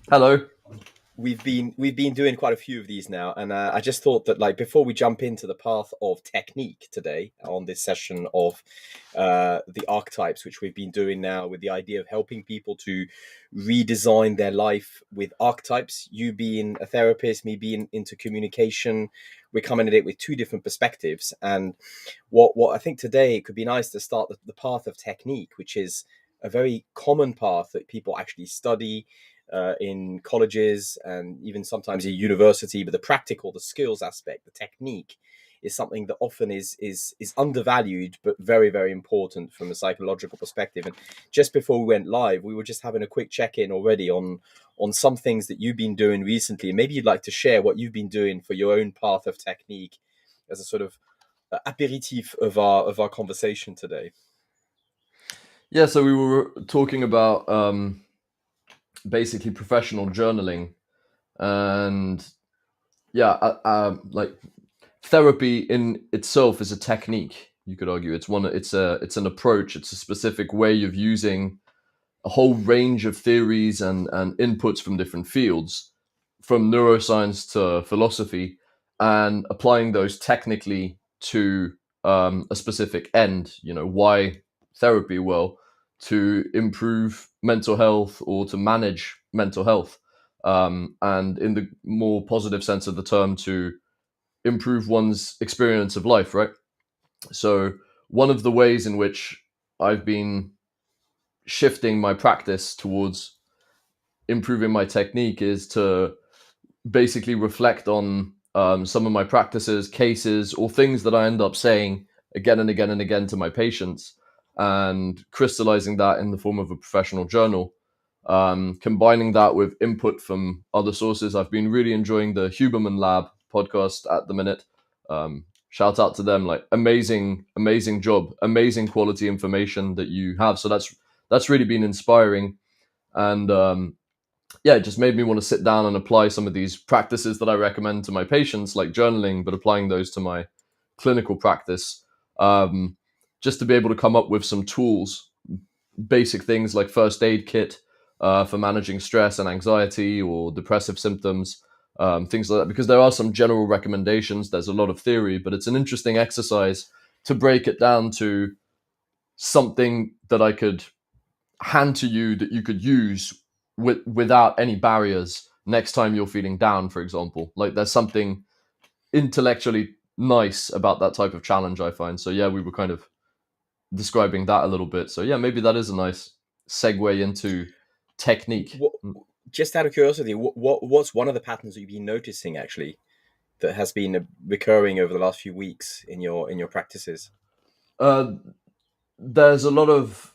Hello. We've been doing quite a few of these now, and I just thought that, like, before we jump into the path of technique today on this session of the archetypes, which we've been doing now with the idea of helping people to redesign their life with archetypes. You being a therapist, me being into communication, we're coming at it with two different perspectives. And what I think today it could be nice to start the path of technique, which is a very common path that people actually study in colleges and even sometimes at university. But the practical, the skills aspect, the technique is something that often is undervalued, but very, very important from a psychological perspective. And just before we went live, we were just having a quick check-in already on some things that you've been doing recently. Maybe you'd like to share what you've been doing for your own path of technique as a sort of aperitif of our conversation today. Yeah, so we were talking about basically professional journaling, and yeah, like therapy in itself is a technique. You could argue it's an approach. It's a specific way of using a whole range of theories and inputs from different fields, from neuroscience to philosophy, and applying those technically to a specific end. You know, why therapy? Well, to improve mental health or to manage mental health, and in the more positive sense of the term, to improve one's experience of life, right? So, one of the ways in which I've been shifting my practice towards improving my technique is to basically reflect on some of my practices, cases, or things that I end up saying again and again and again to my patients, and crystallizing that in the form of a professional journal. Combining that with input from other sources. I've been really enjoying the Huberman Lab podcast at the minute. Shout out to them, like amazing job, amazing quality information that you have. So that's really been inspiring, and yeah, it just made me want to sit down and apply some of these practices that I recommend to my patients, like journaling, but applying those to my clinical practice, just to be able to come up with some tools, basic things like first aid kit for managing stress and anxiety or depressive symptoms, things like that. Because there are some general recommendations. There's a lot of theory, but it's an interesting exercise to break it down to something that I could hand to you that you could use without any barriers next time you're feeling down, for example. Like there's something intellectually nice about that type of challenge, I find. So yeah, we were kind of describing that a little bit. So yeah, maybe that is a nice segue into technique. What, just out of curiosity, what's one of the patterns that you've been noticing actually that has been recurring over the last few weeks in your practices? Uh, there's a lot of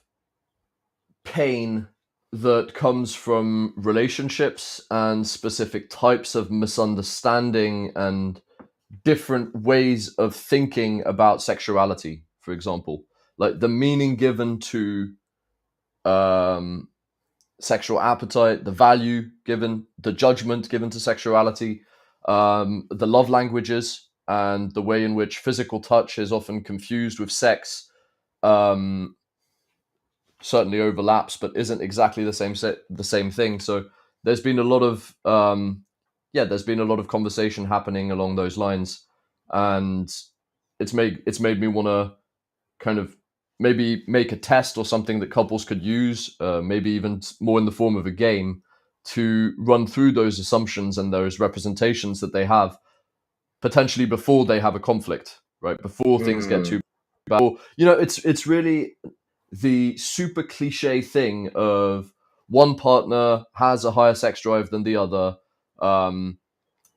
pain that comes from relationships and specific types of misunderstanding and different ways of thinking about sexuality, for example, like the meaning given to um, sexual appetite, the value given, the judgment given to sexuality, the love languages, and the way in which physical touch is often confused with sex. Um, Certainly overlaps, but isn't exactly the same thing. So there's been a lot of there's been a lot of conversation happening along those lines, and it's made me want to kind of maybe make a test or something that couples could use, maybe even more in the form of a game, to run through those assumptions and those representations that they have potentially before they have a conflict, right? Before things get Mm. too bad. Or, you know, it's really the super cliche thing of one partner has a higher sex drive than the other, um,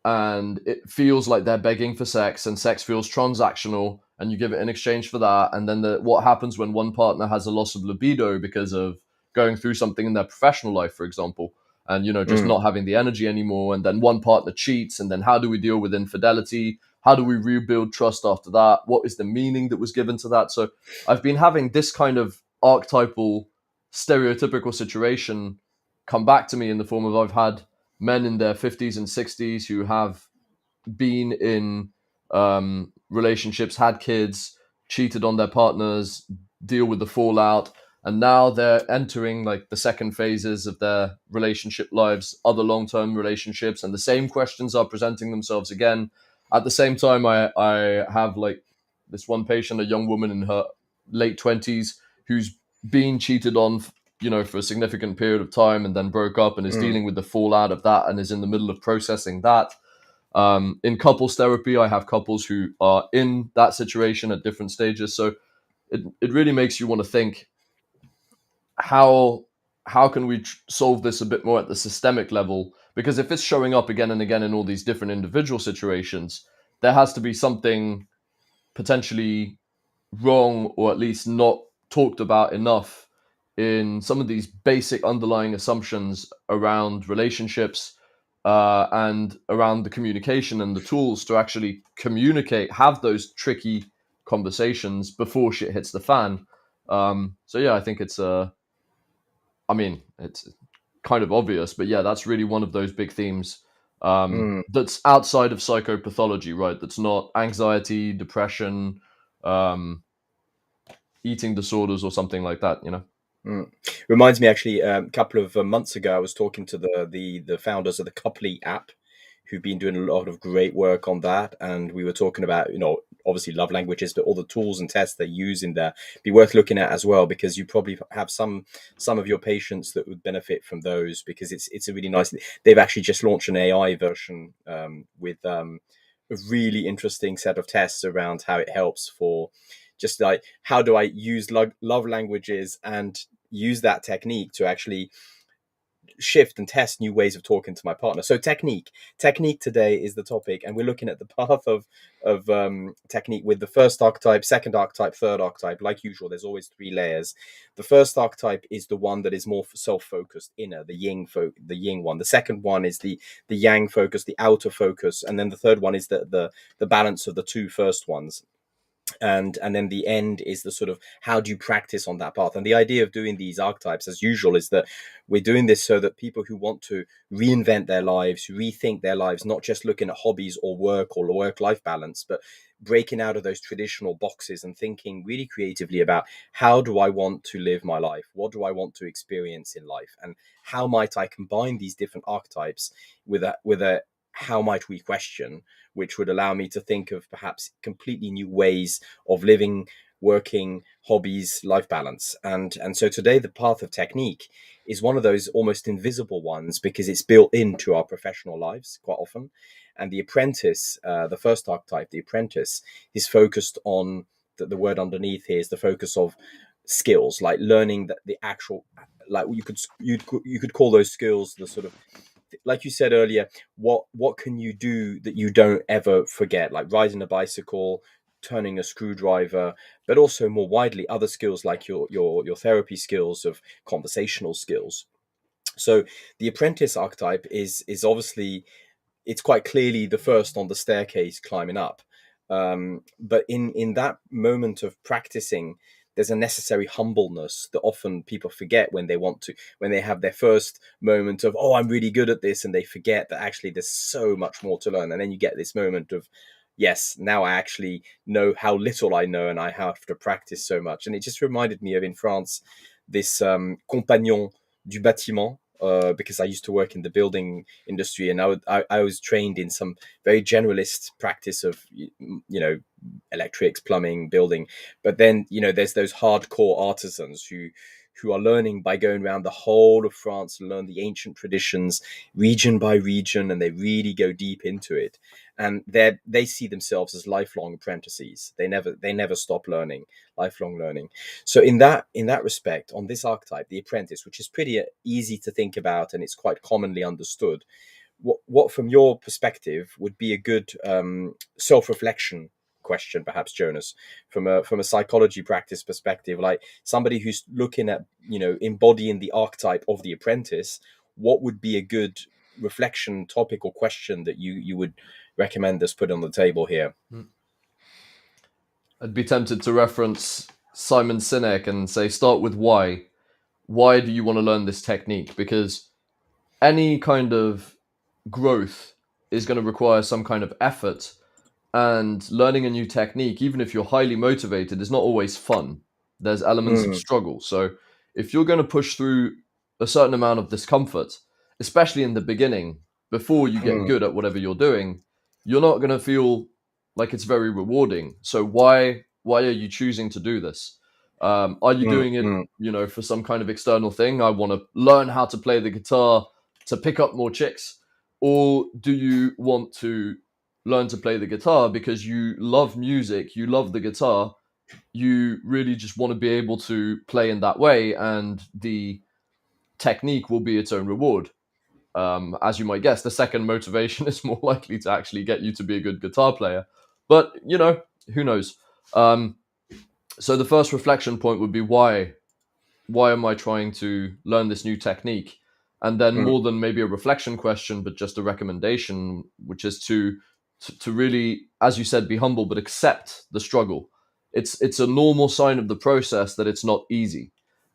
and it feels like they're begging for sex, and sex feels transactional, and you give it in exchange for that. And then what happens when one partner has a loss of libido because of going through something in their professional life, for example, and just Mm. not having the energy anymore, and then one partner cheats, and then how do we deal with infidelity? How do we rebuild trust after that? What is the meaning that was given to that? So I've been having this kind of archetypal, stereotypical situation come back to me in the form of, I've had men in their 50s and 60s who have been in relationships, had kids, cheated on their partners, deal with the fallout, and now they're entering like the second phases of their relationship lives, other long-term relationships, and the same questions are presenting themselves again. At the same time, I have like this one patient, a young woman in her late 20s, who's been cheated on, for a significant period of time, and then broke up and is Mm. dealing with the fallout of that and is in the middle of processing that. In couples therapy, I have couples who are in that situation at different stages. So it really makes you want to think, how can we solve this a bit more at the systemic level? Because if it's showing up again and again in all these different individual situations, there has to be something potentially wrong, or at least not talked about enough in some of these basic underlying assumptions around relationships, and around the communication and the tools to actually communicate, have those tricky conversations before shit hits the fan. So yeah, I think it's kind of obvious, but yeah, that's really one of those big themes, Mm. that's outside of psychopathology, right? That's not anxiety, depression, um, eating disorders, or something like that. Mm. Reminds me, actually, a couple of months ago, I was talking to the founders of the Couply app, who've been doing a lot of great work on that, and we were talking about, obviously love languages, but all the tools and tests they use in there be worth looking at as well, because you probably have some of your patients that would benefit from those, because it's a really nice. They've actually just launched an AI version, with a really interesting set of tests around how it helps for just like, how do I use love languages and use that technique to actually shift and test new ways of talking to my partner. So technique today is the topic, and we're looking at the path of technique with the first archetype, second archetype, third archetype. Like usual, there's always three layers. The first archetype is the one that is more self-focused, inner, the yin one. The second one is the yang focus, the outer focus, and then the third one is the balance of the two first ones. And then the end is the sort of, how do you practice on that path. And the idea of doing these archetypes, as usual, is that we're doing this so that people who want to reinvent their lives, rethink their lives, not just looking at hobbies or work-life balance, but breaking out of those traditional boxes and thinking really creatively about, how do I want to live my life, what do I want to experience in life, and how might I combine these different archetypes with a how might we question, which would allow me to think of perhaps completely new ways of living, working, hobbies, life balance. And so today the path of technique is one of those almost invisible ones, because it's built into our professional lives quite often. And the apprentice, the first archetype, the apprentice, is focused on the word underneath here is the focus of skills, like learning that the actual, like you could call those skills the sort of, like you said earlier, what can you do that you don't ever forget, like riding a bicycle, turning a screwdriver, but also more widely other skills like your therapy skills, of conversational skills. So the apprentice archetype is obviously, it's quite clearly the first on the staircase climbing up. But in that moment of practicing, there's a necessary humbleness that often people forget when they have their first moment of, oh, I'm really good at this, and they forget that actually there's so much more to learn. And then you get this moment of, yes, now I actually know how little I know, and I have to practice so much. And it just reminded me of, in France, this compagnon du bâtiment, because I used to work in the building industry, and I was trained in some very generalist practice of, electrics, plumbing, building. But then, there's those hardcore artisans who are learning by going around the whole of France to learn the ancient traditions, region by region, and they really go deep into it. And they see themselves as lifelong apprentices. They never stop learning, lifelong learning. So in that respect, on this archetype, the apprentice, which is pretty easy to think about and it's quite commonly understood, what from your perspective would be a good self-reflection question, perhaps, Jonas, from a psychology practice perspective, like somebody who's looking at, embodying the archetype of the apprentice, what would be a good reflection topic or question that you would recommend us put on the table here? I'd be tempted to reference Simon Sinek and say, start with why. Why do you want to learn this technique? Because any kind of growth is going to require some kind of effort, and learning a new technique, even if you're highly motivated, is not always fun. There's elements of Mm, struggle. So if you're going to push through a certain amount of discomfort, especially in the beginning, before you get good at whatever you're doing, you're not going to feel like it's very rewarding. So why are you choosing to do this? Are you doing it, for some kind of external thing? I want to learn how to play the guitar to pick up more chicks, or do you want to learn to play the guitar because you love music, you love the guitar, you really just want to be able to play in that way, and the technique will be its own reward. As you might guess, the second motivation is more likely to actually get you to be a good guitar player. But, who knows? So the first reflection point would be why am I trying to learn this new technique? And then more than maybe a reflection question, but just a recommendation, which is to really, as you said, be humble, but accept the struggle. It's a normal sign of the process that it's not easy.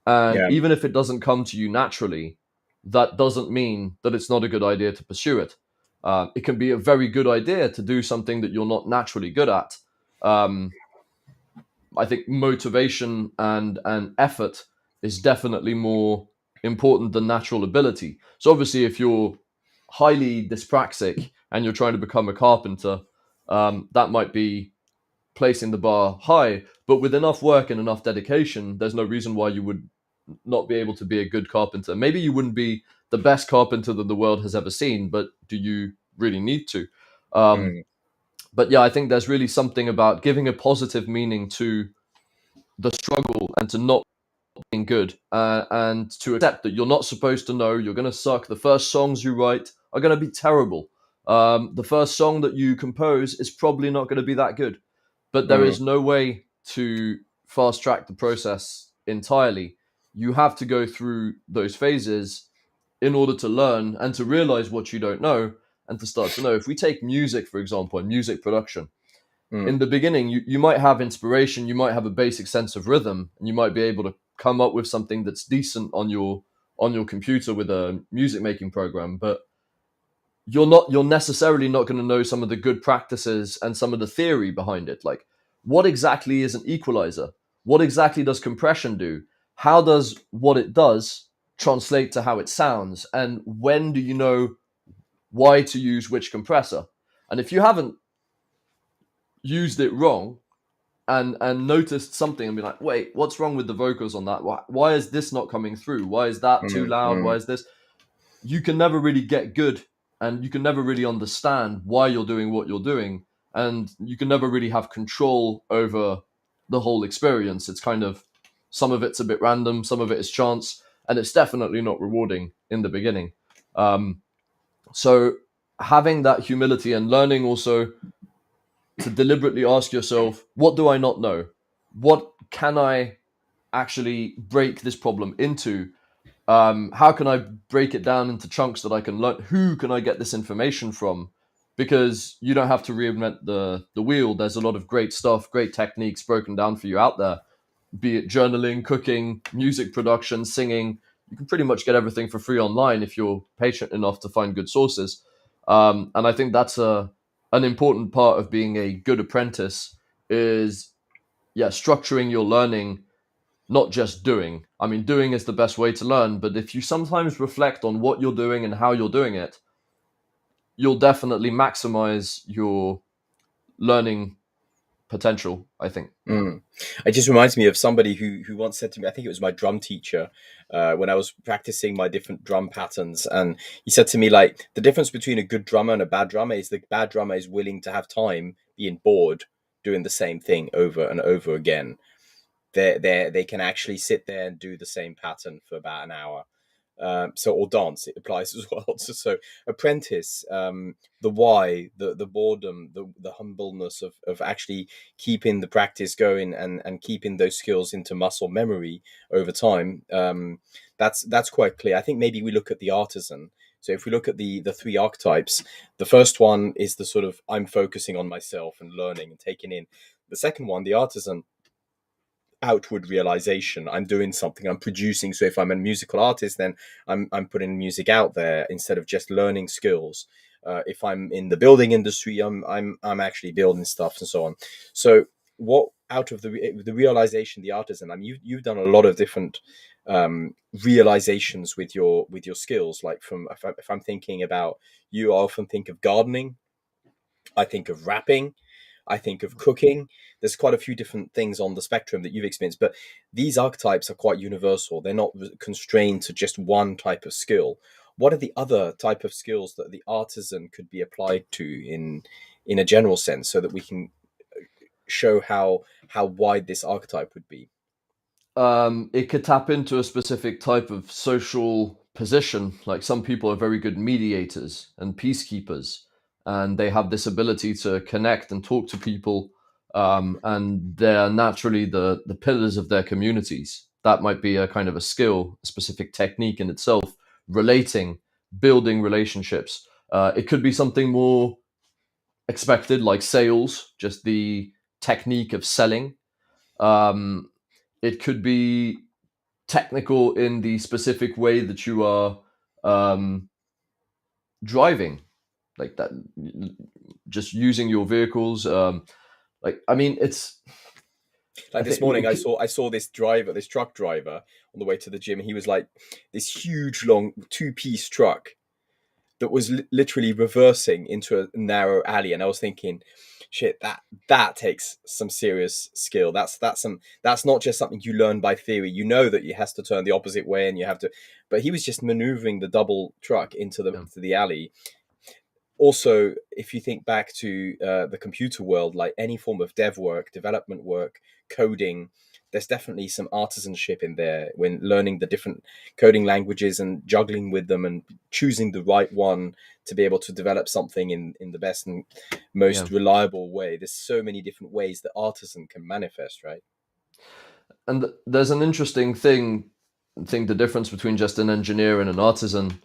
And Yeah. even if it doesn't come to you naturally, that doesn't mean that it's not a good idea to pursue it. It can be a very good idea to do something that you're not naturally good at. I think motivation and effort is definitely more important than natural ability. So obviously, if you're highly dyspraxic and you're trying to become a carpenter, that might be placing the bar high. But with enough work and enough dedication, there's no reason why you would not be able to be a good carpenter. Maybe you wouldn't be the best carpenter that the world has ever seen, but do you really need to? But yeah, I think there's really something about giving a positive meaning to the struggle and to not being good, and to accept that you're not supposed to know, you're going to suck. The first songs you write are going to be terrible. The first song that you compose is probably not going to be that good. But there is no way to fast track the process entirely. You have to go through those phases in order to learn and to realize what you don't know and to start to know. If we take music, for example, and music production, in the beginning, you might have inspiration, you might have a basic sense of rhythm, and you might be able to come up with something that's decent on your computer with a music making program, but you're necessarily not going to know some of the good practices and some of the theory behind it. Like, what exactly is an equalizer? What exactly does compression do? How does what it does translate to how it sounds? And when do you know why to use which compressor? And if you haven't used it wrong and noticed something and be like, wait, what's wrong with the vocals on that? Why is this not coming through? Why is that too loud? Why is this? You can never really get good, and you can never really understand why you're doing what you're doing, and you can never really have control over the whole experience. It's kind of, some of it's a bit random, some of it is chance, and it's definitely not rewarding in the beginning. So having that humility and learning also to deliberately ask yourself, what do I not know? What can I actually break this problem into? How can I break it down into chunks that I can learn? Who can I get this information from? Because you don't have to reinvent the wheel. There's a lot of great stuff, great techniques broken down for you out there, be it journaling, cooking, music production, singing. You can pretty much get everything for free online if you're patient enough to find good sources. And I think that's an important part of being a good apprentice is, structuring your learning, not just doing. I mean, doing is the best way to learn, but if you sometimes reflect on what you're doing and how you're doing it, you'll definitely maximize your learning potential, I think. It just reminds me of somebody who once said to me, I think it was my drum teacher, when I was practicing my different drum patterns, and he said to me, like, the difference between a good drummer and a bad drummer is the bad drummer is willing to have time being bored doing the same thing over and over again. They can actually sit there and do the same pattern for about an hour. Or dance, it applies as well. So apprentice, the why, the boredom, the humbleness of actually keeping the practice going and keeping those skills into muscle memory over time. That's quite clear. I think maybe we look at the artisan. So if we look at the three archetypes, the first one is the sort of, I'm focusing on myself and learning and taking in. The second one, the artisan, outward realization. I'm doing something, I'm producing. So if I'm a musical artist, then I'm putting music out there instead of just learning skills. If I'm in the building industry, I'm actually building stuff and so on. So what out of the realization, the artisan, I mean, you've done a lot of different realizations with your skills. Like if I'm thinking about you, I often think of gardening, I think of rapping, I think of cooking. There's quite a few different things on the spectrum that you've experienced, but these archetypes are quite universal. They're not constrained to just one type of skill. What are the other type of skills that the artisan could be applied to in a general sense, so that we can show how wide this archetype would be? It could tap into a specific type of social position. Like some people are very good mediators and peacekeepers, and they have this ability to connect and talk to people, and they're naturally the pillars of their communities. That might be a kind of a skill, a specific technique in itself, relating, building relationships. It could be something more expected, like sales, just the technique of selling. Um, it could be technical in the specific way that you are um, driving, like that, just using your vehicles. Like, I mean, it's. Like I this think morning, I saw this truck driver on the way to the gym. He was like this huge, long two-piece truck that was literally reversing into a narrow alley, and I was thinking, shit, that takes some serious skill. That's not just something you learn by theory. You know that you has to turn the opposite way, and you have to. But he was just maneuvering the double truck into yeah, the alley. Also, if you think back to the computer world, like any form of dev work, development work, coding, there's definitely some artisanship in there when learning the different coding languages and juggling with them and choosing the right one to be able to develop something in the best and yeah. most reliable way. There's so many different ways that artisan can manifest, right? And there's an interesting thing. I think the difference between just an engineer and an artisan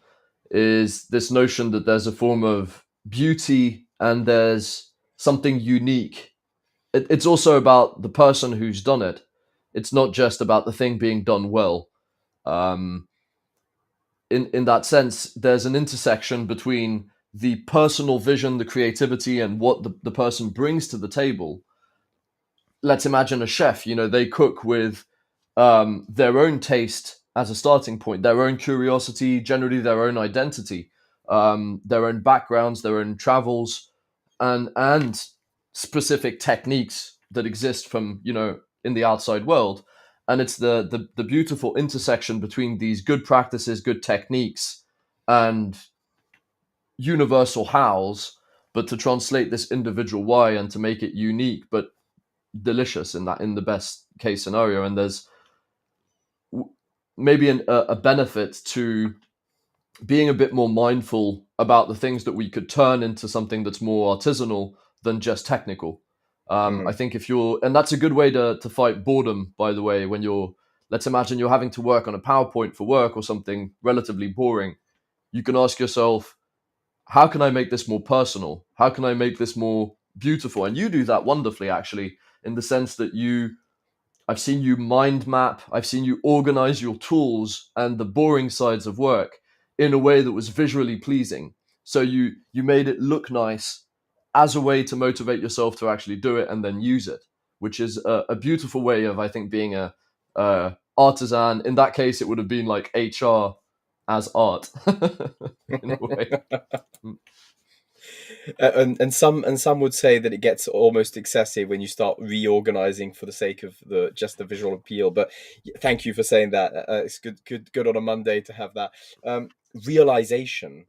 is this notion that there's a form of beauty and there's something unique. It's also about the person who's done it. It's not just about the thing being done well. Um, in that sense, there's an intersection between the personal vision, the creativity, and what the person brings to the table. Let's imagine a chef. They cook with their own taste as a starting point, their own curiosity, generally their own identity, their own backgrounds, their own travels, and specific techniques that exist from in the outside world. And it's the beautiful intersection between these good practices, good techniques, and universal hows, but to translate this individual why and to make it unique but delicious in the best case scenario. And there's maybe a benefit to being a bit more mindful about the things that we could turn into something that's more artisanal than just technical. I Mm-hmm. think if you're, and that's a good way to fight boredom, by the way, when let's imagine you're having to work on a PowerPoint for work or something relatively boring. You can ask yourself, how can I make this more personal? How can I make this more beautiful? And you do that wonderfully, actually, in the sense that I've seen you mind map, I've seen you organize your tools and the boring sides of work in a way that was visually pleasing. So you made it look nice as a way to motivate yourself to actually do it and then use it, which is a beautiful way of, I think, being a artisan. In that case, it would have been like HR as art in a way. And some would say that it gets almost excessive when you start reorganizing for the sake of the visual appeal. But thank you for saying that. It's good on a Monday to have that realization.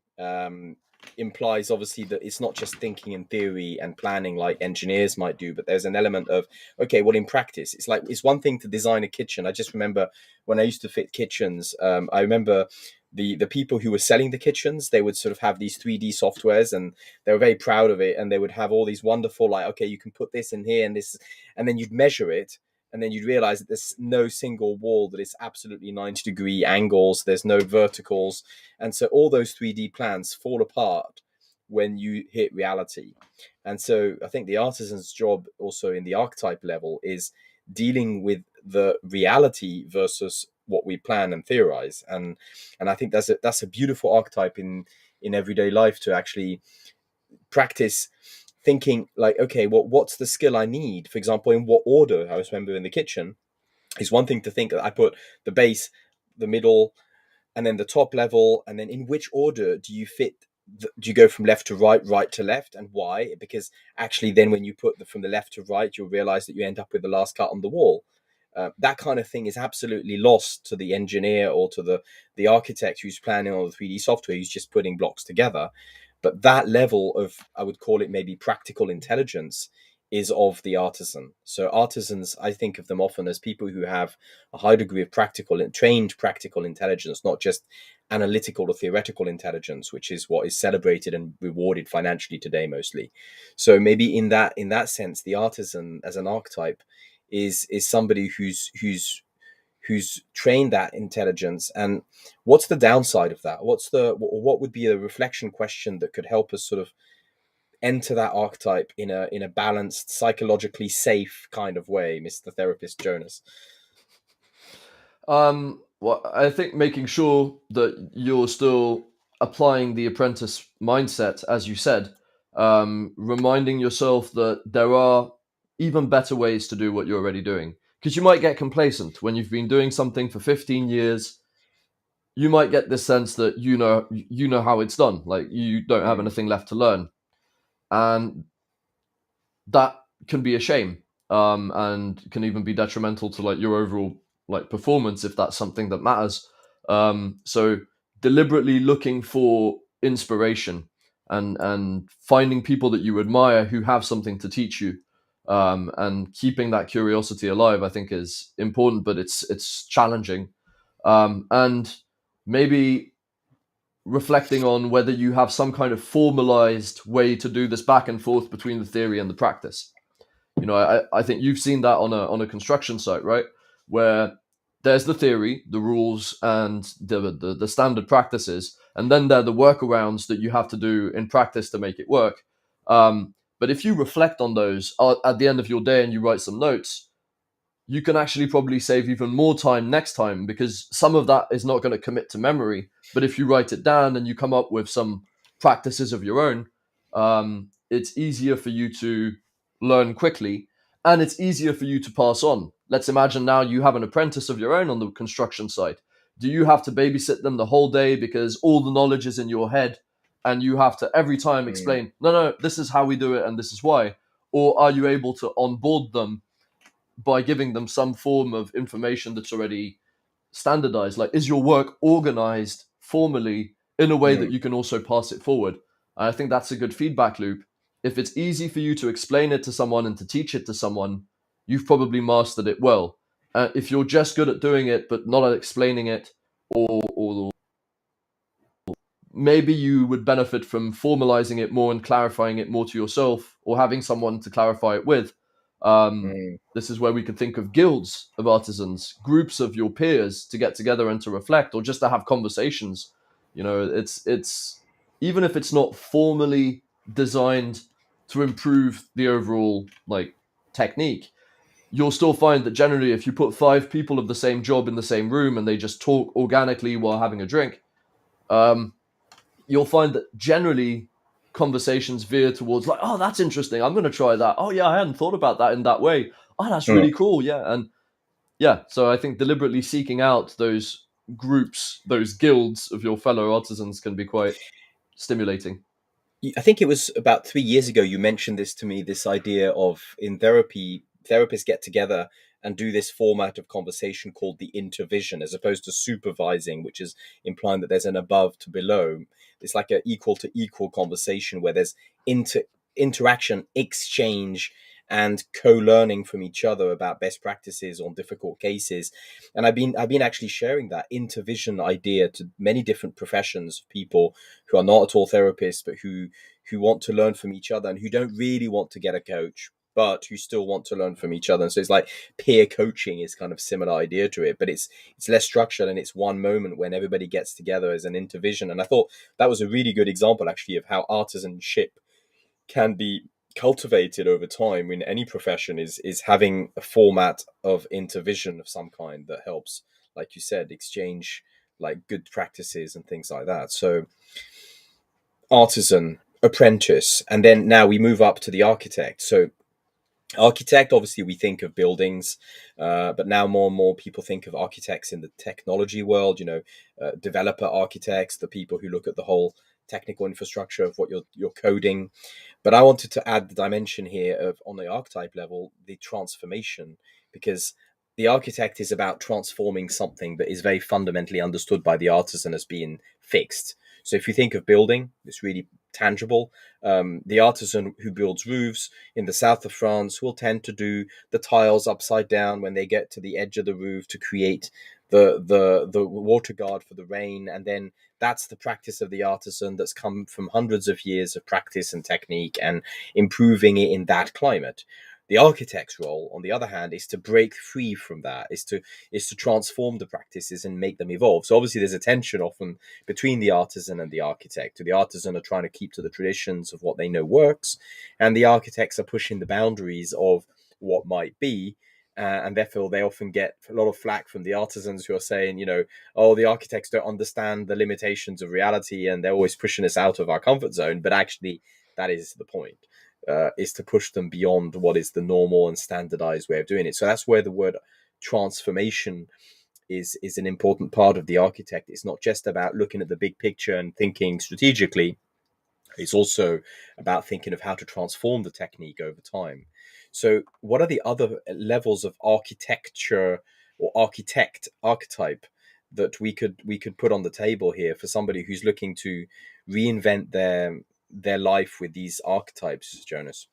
Implies obviously that it's not just thinking in theory and planning like engineers might do, but there's an element of, okay, well, in practice it's one thing to design a kitchen. I just remember when I used to fit kitchens, I remember the people who were selling the kitchens, they would sort of have these 3D softwares, and they were very proud of it, and they would have all these wonderful, like, okay, you can put this in here and this, and then you'd measure it, and then you'd realize that there's no single wall that is absolutely 90-degree angles, there's no verticals, and so all those 3D plans fall apart when you hit reality. And so I think the artisan's job also in the archetype level is dealing with the reality versus what we plan and theorize. And I think that's a beautiful archetype in everyday life, to actually practice thinking like, okay, well, what's the skill I need? For example, in what order? I remember in the kitchen, it's one thing to think that I put the base the middle, and then the top level? And then in which order do you fit? Do you go from left to right, right to left, and why? Because actually, then when you put from the left to right, you'll realize that you end up with the last cut on the wall. That kind of thing is absolutely lost to the engineer or to the architect who's planning on the 3D software, who's just putting blocks together. But that level of, I would call it maybe practical intelligence, is of the artisan. So artisans, I think of them often as people who have a high degree of practical and trained practical intelligence, not just analytical or theoretical intelligence, which is what is celebrated and rewarded financially today mostly. So maybe in that sense, the artisan as an archetype is somebody who's trained that intelligence. And what's the downside of that? What would be a reflection question that could help us sort of enter that archetype in a balanced, psychologically safe kind of way, Mr. Therapist Jonas? Well, I think making sure that you're still applying the apprentice mindset, as you said, reminding yourself that there are even better ways to do what you're already doing. Because you might get complacent when you've been doing something for 15 years. You might get this sense that you know how it's done, like you don't have anything left to learn, and that can be a shame, and can even be detrimental to like your overall like performance if that's something that matters. So deliberately looking for inspiration and finding people that you admire who have something to teach you, and keeping that curiosity alive, I think is important, but it's challenging, and maybe reflecting on whether you have some kind of formalized way to do this back and forth between the theory and the practice. You know, I think you've seen that on a construction site, right? Where there's the theory, the rules, and the standard practices, and then there are the workarounds that you have to do in practice to make it work. But if you reflect on those at the end of your day and you write some notes, you can actually probably save even more time next time, because some of that is not going to commit to memory. But if you write it down and you come up with some practices of your own, it's easier for you to learn quickly, and it's easier for you to pass on. Let's imagine now you have an apprentice of your own on the construction site. Do you have to babysit them the whole day because all the knowledge is in your head and you have to every time explain, no, this is how we do it and this is why? Or are you able to onboard them by giving them some form of information that's already standardized? Like, is your work organized formally in a way that you can also pass it forward? And I think that's a good feedback loop. If it's easy for you to explain it to someone and to teach it to someone, you've probably mastered it well. If you're just good at doing it but not at explaining it, or maybe you would benefit from formalizing it more and clarifying it more to yourself, or having someone to clarify it with. This is where we could think of guilds of artisans, groups of your peers to get together and to reflect, or just to have conversations. You know, it's even if it's not formally designed to improve the overall like technique, you'll still find that generally if you put 5 people of the same job in the same room and they just talk organically while having a drink, you'll find that generally conversations veer towards like, oh, that's interesting, I'm going to try that. Oh yeah, I hadn't thought about that in that way. Oh, that's really cool. Yeah. And yeah, so I think deliberately seeking out those groups, those guilds of your fellow artisans can be quite stimulating. I think it was about 3 years ago you mentioned this to me, this idea of, in therapy, therapists get together and do this format of conversation called the intervision, as opposed to supervising, which is implying that there's an above to below. It's like an equal to equal conversation where there's interaction, exchange, and co-learning from each other about best practices on difficult cases. And I've been actually sharing that intervision idea to many different professions, people who are not at all therapists, but who want to learn from each other and who don't really want to get a coach, but who still want to learn from each other. And so it's like peer coaching is kind of similar idea to it, but it's less structured, and it's one moment when everybody gets together as an intervision. And I thought that was a really good example actually of how artisanship can be cultivated over time in any profession, is having a format of intervision of some kind that helps, like you said, exchange like good practices and things like that. So artisan, apprentice, and then now we move up to the architect. So Architect, obviously, we think of buildings, but now more and more people think of architects in the technology world. Developer architects, the people who look at the whole technical infrastructure of what you're coding. But I wanted to add the dimension here of, on the archetype level, the transformation, because the architect is about transforming something that is very fundamentally understood by the artisan as being fixed. So if you think of building, it's really tangible. The artisan who builds roofs in the south of France will tend to do the tiles upside down when they get to the edge of the roof to create the water guard for the rain, and then that's the practice of the artisan that's come from hundreds of years of practice and technique and improving it in that climate. The architect's role, on the other hand, is to break free from that, is to transform the practices and make them evolve. So obviously there's a tension often between the artisan and the architect. The artisan are trying to keep to the traditions of what they know works, and the architects are pushing the boundaries of what might be. And therefore, they often get a lot of flack from the artisans who are saying, oh, the architects don't understand the limitations of reality and they're always pushing us out of our comfort zone. But actually, that is the point, is to push them beyond what is the normal and standardized way of doing it. So that's where the word transformation is an important part of the architect. It's not just about looking at the big picture and thinking strategically. It's also about thinking of how to transform the technique over time. So, what are the other levels of architecture or archetype that we could put on the table here for somebody who's looking to reinvent their life with these archetypes, Jonas?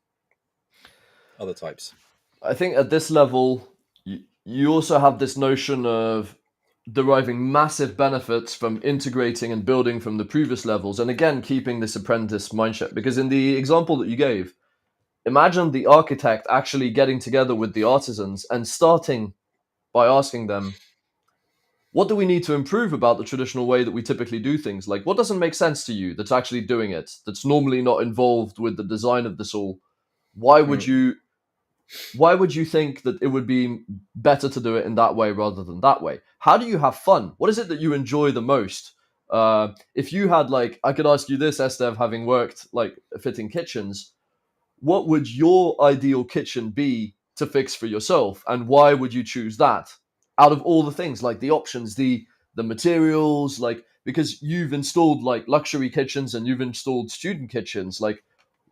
Other types. I think at this level, you also have this notion of deriving massive benefits from integrating and building from the previous levels, and again keeping this apprentice mindset. Because in the example that you gave, imagine the architect actually getting together with the artisans and starting by asking them, what do we need to improve about the traditional way that we typically do things? Like, what doesn't make sense to you that's actually doing it, that's normally not involved with the design of this all? Why would Mm, you why would you think that it would be better to do it in that way rather than that way? How do you have fun? What is it that you enjoy the most? If you had, like, I could ask you this, Estève, having worked like fitting kitchens, what would your ideal kitchen be to fix for yourself, and why would you choose that out of all the things, like the options, the materials, like, because you've installed like luxury kitchens and you've installed student kitchens, like,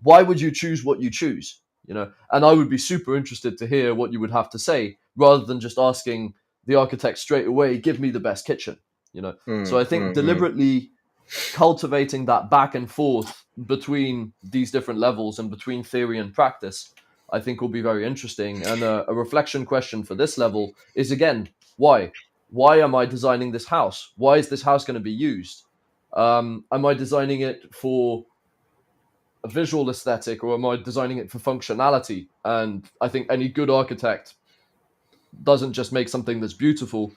why would you choose what you choose, and I would be super interested to hear what you would have to say, rather than just asking the architect straight away, give me the best kitchen. So mm, I think mm, mm. deliberately cultivating that back and forth between these different levels and between theory and practice, I think will be very interesting. And a reflection question for this level is, again, why? Why am I designing this house? Why is this house going to be used? Am I designing it for a visual aesthetic, or am I designing it for functionality? And I think any good architect doesn't just make something that's beautiful.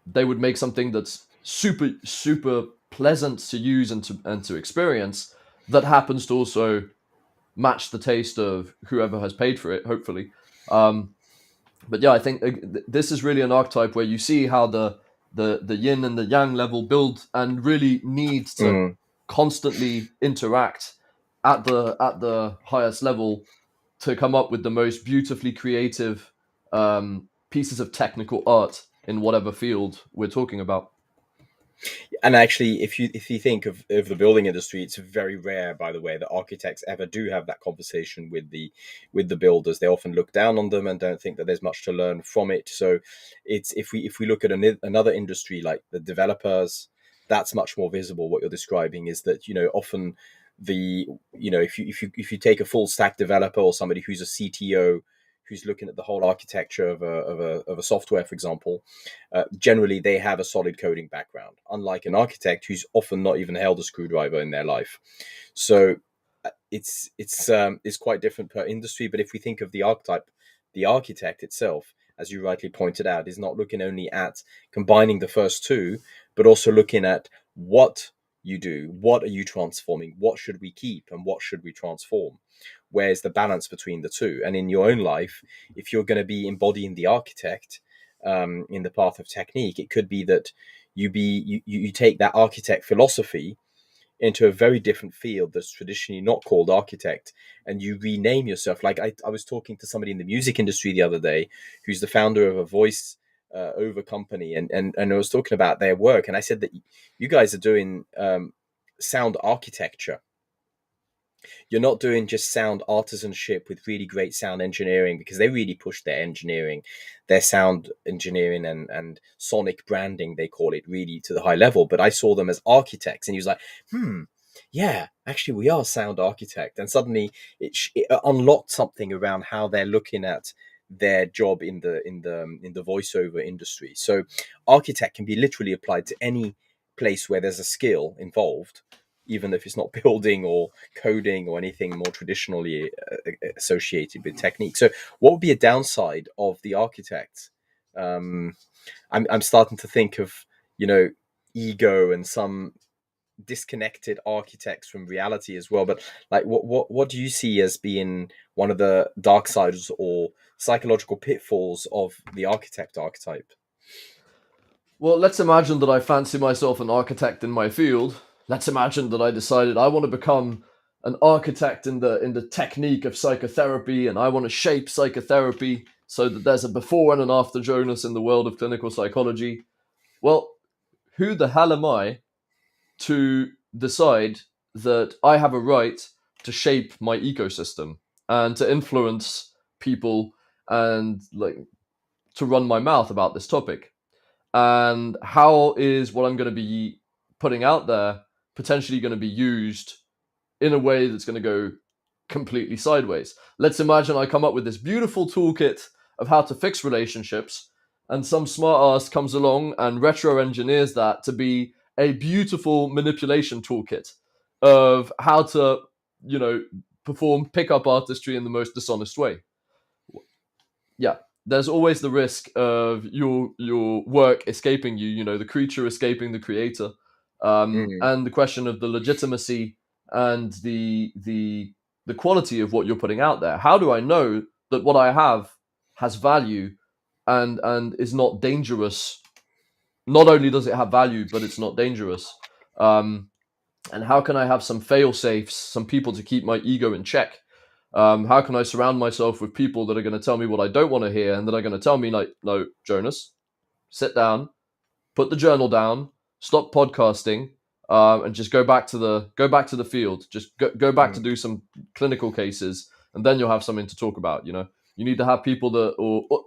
They would make something that's super super pleasant to use and to experience, that happens to also match the taste of whoever has paid for it, hopefully. But yeah, I think this is really an archetype where you see how the yin and the yang level build and really need to Mm. constantly interact at the highest level to come up with the most beautifully creative pieces of technical art in whatever field we're talking about. And actually, if you think of the building industry, it's very rare, by the way, that architects ever do have that conversation with the builders. They often look down on them and don't think that there's much to learn from it. So it's if we look at another industry like the developers, that's much more visible. What you're describing is that often the if you take a full stack developer or somebody who's a CTO who's looking at the whole architecture of a software, for example, generally they have a solid coding background, unlike an architect who's often not even held a screwdriver in their life. So it's quite different per industry. But if we think of the archetype, the architect itself, as you rightly pointed out, is not looking only at combining the first two, but also looking at what you do, what are you transforming, what should we keep, and what should we transform. Where's the balance between the two? And in your own life, if you're going to be embodying the architect in the path of technique, it could be that you take that architect philosophy into a very different field that's traditionally not called architect, and you rename yourself. Like I was talking to somebody in the music industry the other day who's the founder of a voice over company, and I was talking about their work, and I said that you guys are doing sound architecture. You're not doing just sound artisanship with really great sound engineering, because they really push their engineering, their sound engineering and sonic branding, they call it, really to the high level. But I saw them as architects, and he was like, yeah, actually we are sound architect. And suddenly it unlocked something around how they're looking at their job in the voiceover industry. So architect can be literally applied to any place where there's a skill involved, even if it's not building or coding or anything more traditionally associated with technique. So what would be a downside of the architect? I'm starting to think of, ego and some disconnected architects from reality as well. But like, what do you see as being one of the dark sides or psychological pitfalls of the architect archetype? Well, let's imagine that I fancy myself an architect in my field. Let's imagine that I decided I want to become an architect in the technique of psychotherapy, and I want to shape psychotherapy so that there's a before and an after Jonas in the world of clinical psychology. Well, who the hell am I to decide that I have a right to shape my ecosystem and to influence people and like to run my mouth about this topic? And how is what I'm going to be putting out there potentially going to be used in a way that's going to go completely sideways? Let's imagine I come up with this beautiful toolkit of how to fix relationships, and some smart ass comes along and retro engineers that to be a beautiful manipulation toolkit of how to, you know, perform pickup artistry in the most dishonest way. Yeah, there's always the risk of your work escaping you, you know, the creature escaping the creator. Mm, And the question of the legitimacy and the quality of what you're putting out there. How do I know that what I have has value and is not dangerous? Not only does it have value, but it's not dangerous. um, and how can I have some fail safes, some people to keep my ego in check? How can I surround myself with people that are going to tell me what I don't want to hear, and that are going to tell me, like, no, Jonas, sit down, put the journal down, stop podcasting, and just go back to the field. Just go back to mm. do some clinical cases, and then you'll have something to talk about. You know, you need to have people that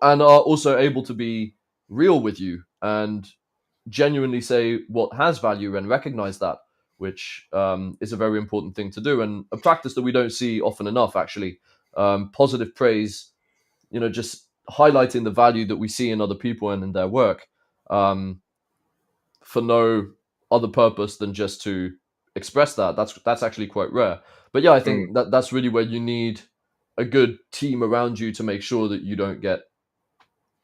and are also able to be real with you and genuinely say what has value and recognize that, which is a very important thing to do, and a practice that we don't see often enough, actually. Positive praise, you know, just highlighting the value that we see in other people and in their work, um, for no other purpose than just to express that. That's actually quite rare. But yeah, I Mm. think that that's really where you need a good team around you to make sure that you don't get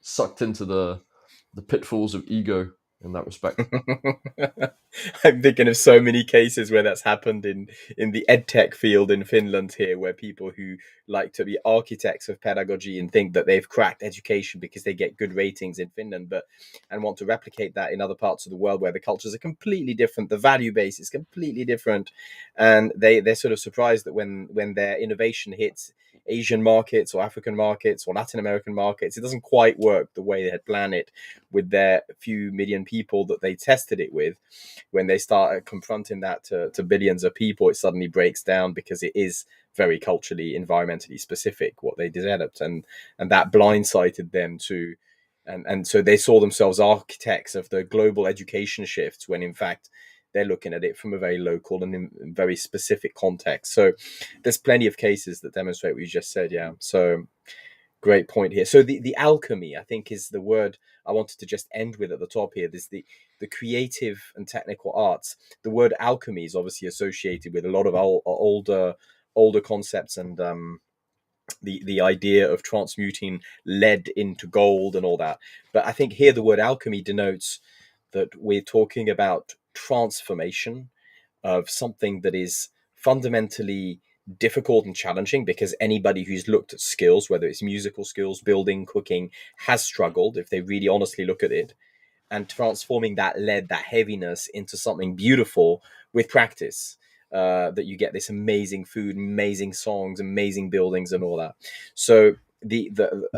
sucked into the pitfalls of ego in that respect. I'm thinking of so many cases where that's happened in the edtech field in Finland here, where people who like to be architects of pedagogy and think that they've cracked education because they get good ratings in Finland, but and want to replicate that in other parts of the world where the cultures are completely different, the value base is completely different, and they're sort of surprised that when their innovation hits Asian markets or African markets or Latin American markets, it doesn't quite work the way they had planned it with their few million people that they tested it with. When they start confronting that to billions of people, it suddenly breaks down because it is very culturally, environmentally specific what they developed, and that blindsided them to, and so they saw themselves architects of the global education shifts when in fact they're looking at it from a very local and in very specific context. So there's plenty of cases that demonstrate what you just said. Yeah. So great point here. So the alchemy, I think, is the word I wanted to just end with at the top here. There's the creative and technical arts. The word alchemy is obviously associated with a lot of older concepts, and the idea of transmuting lead into gold and all that. But I think here the word alchemy denotes that we're talking about transformation of something that is fundamentally difficult and challenging, because anybody who's looked at skills, whether it's musical skills, building, cooking, has struggled if they really honestly look at it. And transforming that lead, that heaviness, into something beautiful with practice. That you get this amazing food, amazing songs, amazing buildings, and all that. So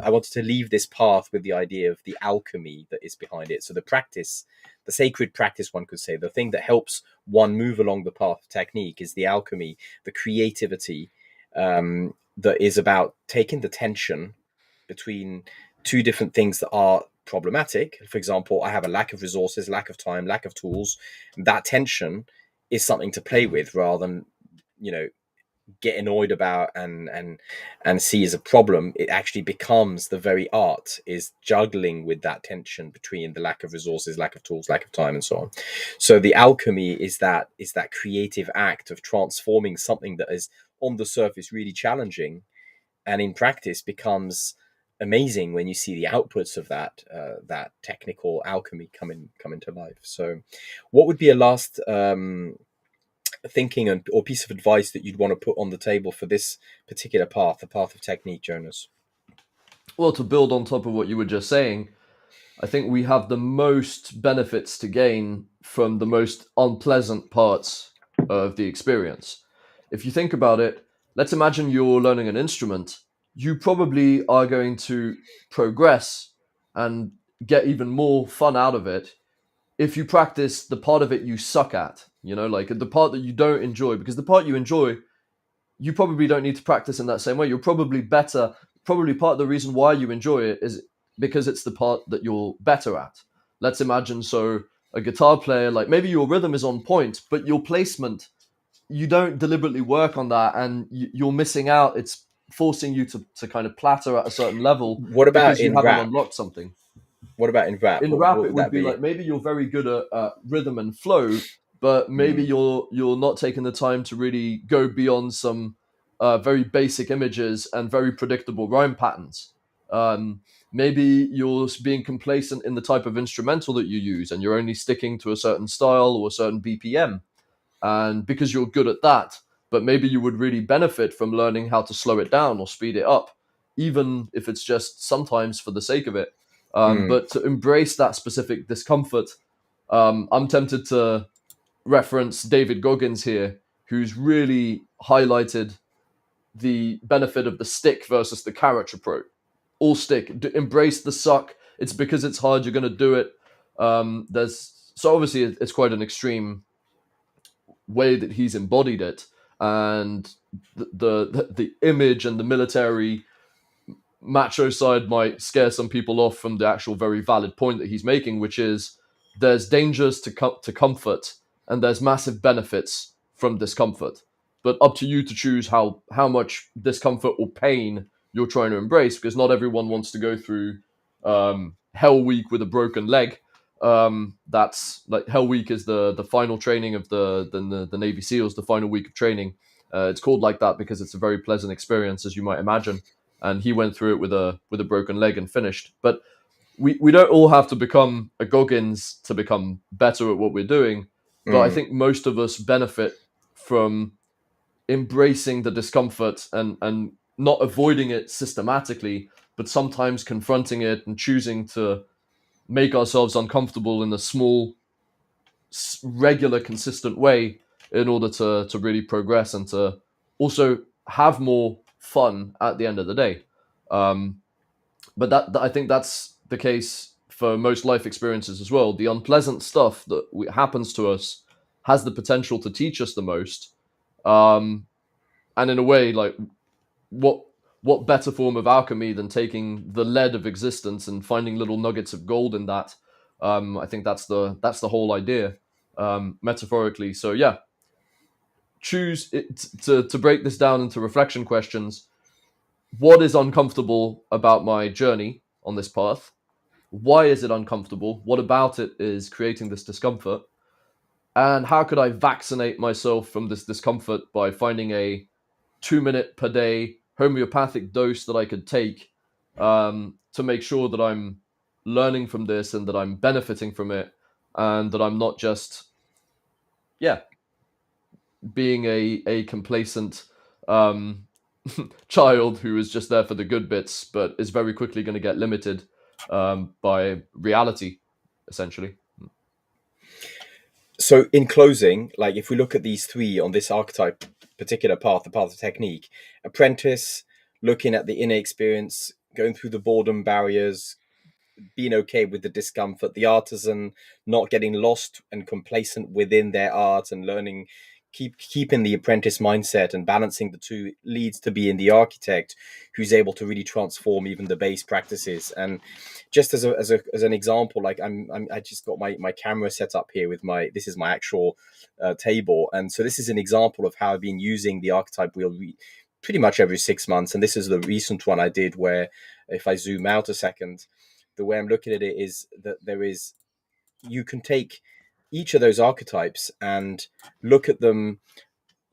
I wanted to leave this path with the idea of the alchemy that is behind it. So the practice, the sacred practice, one could say, the thing that helps one move along the path of technique is the alchemy, the creativity, that is about taking the tension between two different things that are problematic. For example, I have a lack of resources, lack of time, lack of tools. That tension is something to play with rather than, you know, get annoyed about and see as a problem. It actually becomes the very art, is juggling with that tension between the lack of resources, lack of tools, lack of time, and so on. So the alchemy is that creative act of transforming something that is on the surface really challenging, and in practice becomes amazing when you see the outputs of that technical alchemy come into life. So what would be a last thinking or piece of advice that you'd want to put on the table for this particular path, the path of technique, Jonas? Well, to build on top of what you were just saying, I think we have the most benefits to gain from the most unpleasant parts of the experience. If you think about it, let's imagine you're learning an instrument. You probably are going to progress and get even more fun out of it if you practice the part of it you suck at, like the part that you don't enjoy, because the part you enjoy, you probably don't need to practice in that same way. You're probably better. Probably part of the reason why you enjoy it is because it's the part that you're better at. Let's imagine, so a guitar player, like maybe your rhythm is on point, but your placement, you don't deliberately work on that, and you're missing out. It's forcing you to kind of platter at a certain level What about because you in haven't rap? unlocked something. What about in rap? In What rap, it would would that be be? like maybe you're very good at rhythm and flow, but maybe Mm. you're not taking the time to really go beyond some very basic images and very predictable rhyme patterns. Maybe you're being complacent in the type of instrumental that you use, and you're only sticking to a certain style or a certain BPM, and because you're good at that, but maybe you would really benefit from learning how to slow it down or speed it up, even if it's just sometimes for the sake of it. Mm. But to embrace that specific discomfort, I'm tempted to reference David Goggins here, who's really highlighted the benefit of the stick versus the carrot approach. All stick, embrace the suck. It's because it's hard, you're going to do it. There's so obviously it's quite an extreme way that he's embodied it, and the image and the military macho side might scare some people off from the actual very valid point that he's making, which is there's dangers to comfort, and there's massive benefits from discomfort. But up to you to choose how much discomfort or pain you're trying to embrace, because not everyone wants to go through Hell Week with a broken leg. That's like Hell Week is the final training of the Navy SEALs, the final week of training. It's called like that because it's a very pleasant experience, as you might imagine, and he went through it with a broken leg and finished. But we don't all have to become a Goggins to become better at what we're doing. But I Mm. think most of us benefit from embracing the discomfort and not avoiding it systematically, but sometimes confronting it and choosing to make ourselves uncomfortable in a small, regular, consistent way in order to really progress and to also have more fun at the end of the day. Um, but I think that's the case for most life experiences as well. The unpleasant stuff that happens to us has the potential to teach us the most. And in a way, like what what better form of alchemy than taking the lead of existence and finding little nuggets of gold in that? I think that's the whole idea, metaphorically. So yeah, choose it, to break this down into reflection questions. What is uncomfortable about my journey on this path? Why is it uncomfortable? What about it is creating this discomfort? And how could I vaccinate myself from this discomfort by finding a 2 minute per day homeopathic dose that I could take, to make sure that I'm learning from this and that I'm benefiting from it, and that I'm not just, yeah, being a complacent um, child who is just there for the good bits, but is very quickly going to get limited by reality, essentially. So in closing, like if we look at these three on this archetype particular path, the path of technique: apprentice, looking at the inner experience, going through the boredom barriers, being okay with the discomfort; the artisan, not getting lost and complacent within their art and learning, keeping the apprentice mindset and balancing the two, leads to being the architect, who's able to really transform even the base practices. And just as an example, like I just got my camera set up here with my, this is my actual table, and so this is an example of how I've been using the archetype wheel pretty much every 6 months. And this is the recent one I did, where if I zoom out a second, the way I'm looking at it is that you can take each of those archetypes and look at them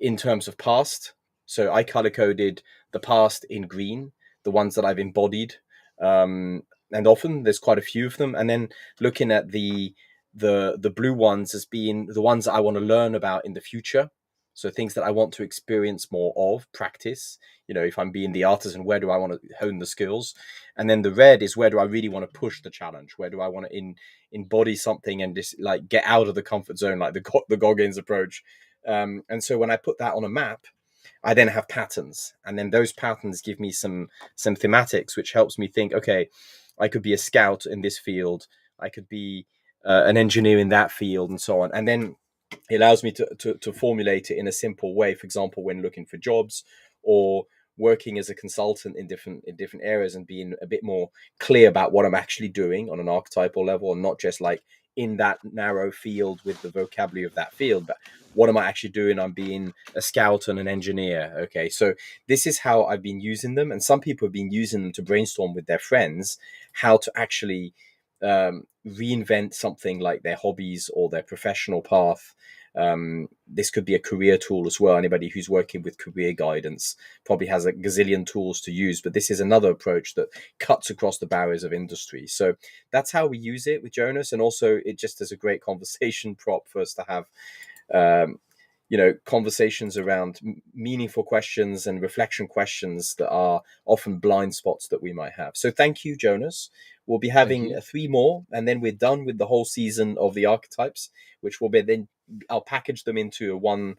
in terms of past. So I color coded the past in green, the ones that I've embodied, and often there's quite a few of them. And then looking at the blue ones as being the ones that I want to learn about in the future. So things that I want to experience more of, practice. You know, if I'm being the artisan, where do I want to hone the skills? And then the red is, where do I really want to push the challenge? Where do I want to embody something and just like get out of the comfort zone, like the Goggins approach. And so when I put that on a map, I then have patterns, and then those patterns give me some thematics, which helps me think, okay, I could be a scout in this field, I could be an engineer in that field, and so on. And then it allows me to formulate it in a simple way. For example, when looking for jobs or working as a consultant in different areas, and being a bit more clear about what I'm actually doing on an archetypal level, and not just like in that narrow field with the vocabulary of that field, but what am I actually doing? I'm being a scout and an engineer. Okay, so this is how I've been using them, and some people have been using them to brainstorm with their friends how to actually reinvent something like their hobbies or their professional path. This could be a career tool as well. Anybody who's working with career guidance probably has a gazillion tools to use, but this is another approach that cuts across the barriers of industry. So that's how we use it with Jonas. And also it just is a great conversation prop for us to have, um, conversations around meaningful questions and reflection questions that are often blind spots that we might have. So thank you, Jonas. We'll be Thank having you. three more, and then we're done with the whole season of the archetypes, which will be then, I'll package them into one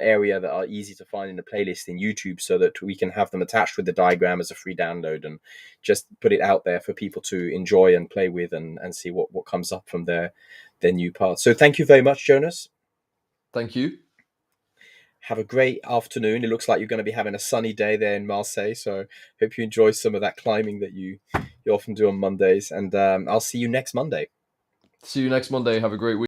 area that are easy to find in the playlist in YouTube, so that we can have them attached with the diagram as a free download, and just put it out there for people to enjoy and play with, and see what comes up from their new path. So thank you very much, Jonas. Thank you. Have a great afternoon. It looks like you're going to be having a sunny day there in Marseille, so hope you enjoy some of that climbing that you often do on Mondays. And I'll see you next Monday. See you next Monday. Have a great week.